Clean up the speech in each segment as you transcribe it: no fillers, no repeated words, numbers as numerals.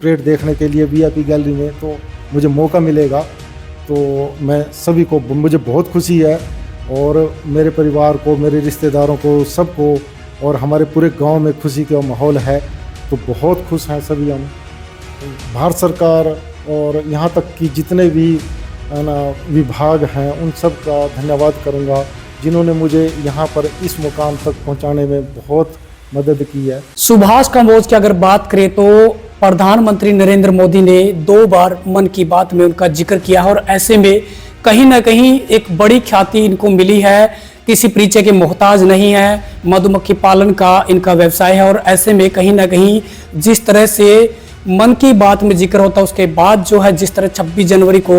Parade देखने के लिए वीआईपी गैलरी में तो मुझे मौका मिलेगा तो मैं सभी को मुझे बहुत खुशी है और मेरे परिवार को, मेरे रिश्तेदारों को, सबको और हमारे पूरे गांव में खुशी का माहौल है तो बहुत खुश हैं सभी हम। भारत सरकार और यहाँ तक कि जितने भी विभाग हैं उन सब का धन्यवाद करूँगा जिन्होंने मुझे यहाँ पर इस मुकाम तक पहुँचाने में बहुत मदद की है। सुभाष कंबोज की अगर बात करें तो प्रधानमंत्री नरेंद्र मोदी ने 2 बार मन की बात में उनका जिक्र किया है और ऐसे में कहीं ना कहीं एक बड़ी ख्याति इनको मिली है, किसी परिचय के मोहताज नहीं है, मधुमक्खी पालन का इनका व्यवसाय है और ऐसे में कहीं ना कहीं जिस तरह से मन की बात में जिक्र होता है उसके बाद जो है जिस तरह 26 जनवरी को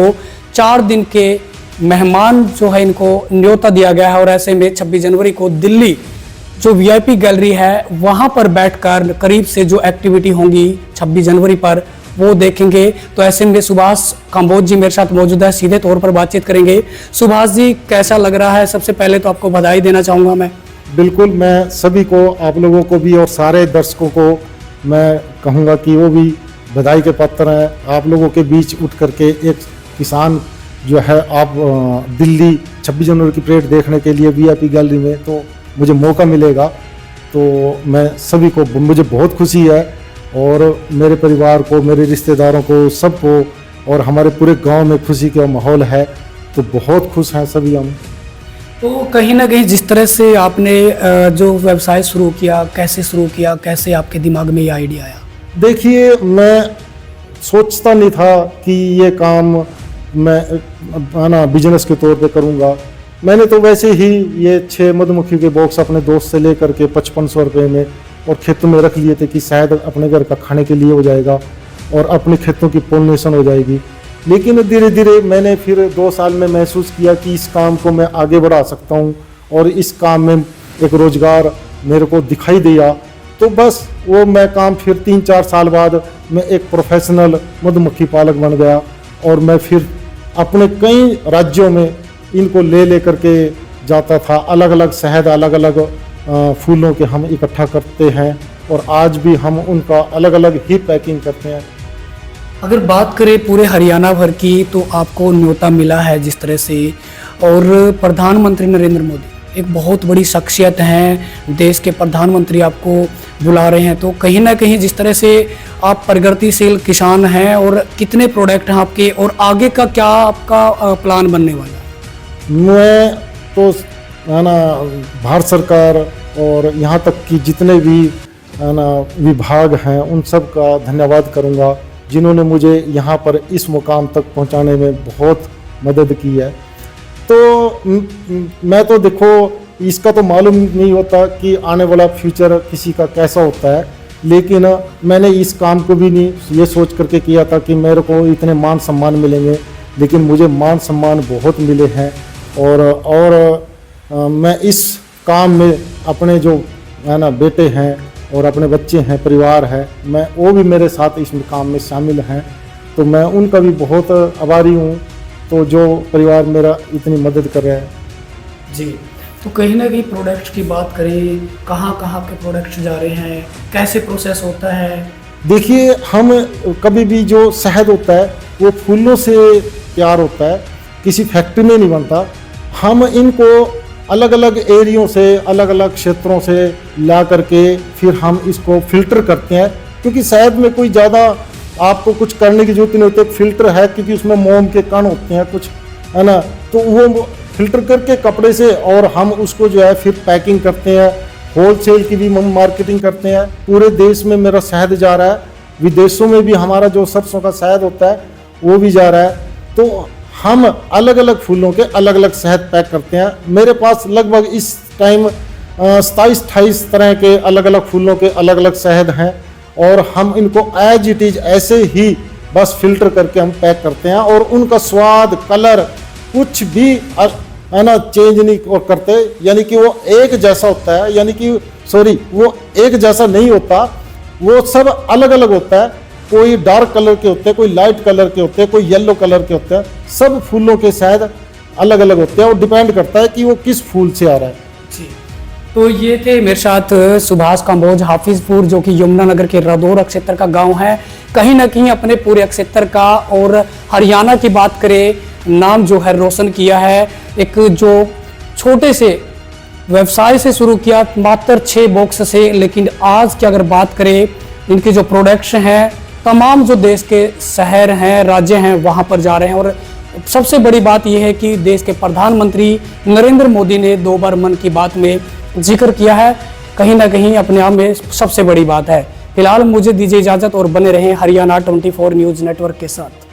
4 दिन के मेहमान जो है इनको न्योता दिया गया है और ऐसे में 26 जनवरी को दिल्ली जो वीआईपी गैलरी है वहां पर बैठकर करीब से जो एक्टिविटी होंगी 26 जनवरी पर वो देखेंगे। तो ऐसे में सुभाष कंबोज जी मेरे साथ मौजूद है, सीधे तौर पर बातचीत करेंगे। सुभाष जी कैसा लग रहा है? सबसे पहले तो आपको बधाई देना चाहूँगा मैं। बिल्कुल, मैं सभी को, आप लोगों को भी और सारे दर्शकों को मैं कहूँगा कि वो भी बधाई के पात्र हैं। आप लोगों के बीच उठ करके एक किसान जो है आप दिल्ली 26 जनवरी की परेड देखने के लिए वीआईपी गैलरी में तो मुझे मौका मिलेगा तो मैं सभी को, मुझे बहुत खुशी है और मेरे परिवार को, मेरे रिश्तेदारों को, सबको और हमारे पूरे गांव में खुशी का माहौल है तो बहुत खुश हैं सभी हम। तो कहीं ना कहीं जिस तरह से आपने जो व्यवसाय शुरू किया, कैसे शुरू किया, कैसे आपके दिमाग में ये आइडिया आया? देखिए, मैं सोचता नहीं था कि ये काम मैं बिजनेस के तौर पे करूँगा। मैंने तो वैसे ही ये 6 मधुमक्खी के बॉक्स अपने दोस्त से लेकर के 5500 रुपये में और खेतों में रख लिए थे कि शायद अपने घर का खाने के लिए हो जाएगा और अपने खेतों की पोलिनेशन हो जाएगी। लेकिन धीरे धीरे मैंने फिर 2 साल में महसूस किया कि इस काम को मैं आगे बढ़ा सकता हूँ और इस काम में एक रोज़गार मेरे को दिखाई दिया तो बस वो मैं काम फिर 3-4 साल बाद मैं एक प्रोफेशनल मधुमक्खी पालक बन गया और मैं फिर अपने कई राज्यों में इनको ले करके जाता था। अलग अलग शहद, अलग अलग फूलों के हम इकट्ठा करते हैं और आज भी हम उनका अलग अलग ही पैकिंग करते हैं। अगर बात करें पूरे हरियाणा भर की तो आपको न्योता मिला है जिस तरह से, और प्रधानमंत्री नरेंद्र मोदी एक बहुत बड़ी शख्सियत हैं, देश के प्रधानमंत्री आपको बुला रहे हैं तो कहीं ना कहीं जिस तरह से आप प्रगतिशील किसान हैं और कितने प्रोडक्ट हैं आपके और आगे का क्या आपका प्लान बनने वाला है? मैं तो है ना भारत सरकार और यहाँ तक कि जितने भी है ना विभाग हैं उन सब का धन्यवाद करूँगा जिन्होंने मुझे यहाँ पर इस मुकाम तक पहुँचाने में बहुत मदद की है। तो मैं तो देखो इसका तो मालूम नहीं होता कि आने वाला फ्यूचर किसी का कैसा होता है, लेकिन मैंने इस काम को भी नहीं ये सोच करके किया था कि मेरे को इतने मान सम्मान मिलेंगे, लेकिन मुझे मान सम्मान बहुत मिले हैं और मैं इस काम में अपने जो है ना बेटे हैं और अपने बच्चे हैं, परिवार है, मैं वो भी मेरे साथ इस काम में शामिल हैं तो मैं उनका भी बहुत आभारी हूँ तो जो परिवार मेरा इतनी मदद कर रहा है। जी, तो कहीं ना कहीं प्रोडक्ट्स की बात करें, कहाँ कहाँ के प्रोडक्ट्स जा रहे हैं, कैसे प्रोसेस होता है? देखिए, हम कभी भी जो शहद होता है वो फूलों से तैयार होता है, किसी फैक्ट्री में नहीं बनता। हम इनको अलग अलग एरियो से, अलग अलग क्षेत्रों से ला करके फिर हम इसको फिल्टर करते हैं क्योंकि शहद में कोई ज़्यादा आपको कुछ करने की जरूरत नहीं होती। एक फिल्टर है क्योंकि उसमें मोम के कण होते हैं कुछ, है ना, तो वो फिल्टर करके कपड़े से और हम उसको जो है फिर पैकिंग करते हैं। होलसेल की भी मार्केटिंग करते हैं। पूरे देश में मेरा शहद जा रहा है, विदेशों में भी हमारा जो सरसों का शहद होता है वो भी जा रहा है। तो हम अलग अलग फूलों के अलग अलग शहद पैक करते हैं। मेरे पास लगभग इस टाइम 27-28 तरह के अलग अलग फूलों के अलग अलग शहद हैं और हम इनको एज इट इज ऐसे ही बस फिल्टर करके हम पैक करते हैं और उनका स्वाद, कलर कुछ भी है ना चेंज नहीं करते, यानी कि वो एक जैसा होता है, यानी कि वो एक जैसा नहीं होता, वो सब अलग अलग होता है। कोई डार्क कलर के होते हैं, कोई लाइट कलर के होते हैं, कोई येलो कलर के होते हैं। सब फूलों के शायद अलग अलग होते हैं और डिपेंड करता है कि वो किस फूल से आ रहा है। जी, तो ये थे मेरे साथ सुभाष कंबोज हाफिजपुर, जो कि यमुनानगर के रदौर अक्षेत्र का गांव है। कहीं ना कहीं अपने पूरे अक्षेत्र का और हरियाणा की बात करें, नाम जो है रोशन किया है। एक जो छोटे से व्यवसाय से शुरू किया मात्र 6 बॉक्स से, लेकिन आज की अगर बात करें इनके जो प्रोडक्ट्स हैं, तमाम जो देश के शहर हैं, राज्य हैं, वहाँ पर जा रहे हैं। और सबसे बड़ी बात यह है कि देश के प्रधानमंत्री नरेंद्र मोदी ने 2 बार मन की बात में जिक्र किया है। कहीं ना कहीं अपने आप में सबसे बड़ी बात है। फिलहाल मुझे दीजिए इजाज़त और बने रहें हरियाणा 24 न्यूज़ नेटवर्क के साथ।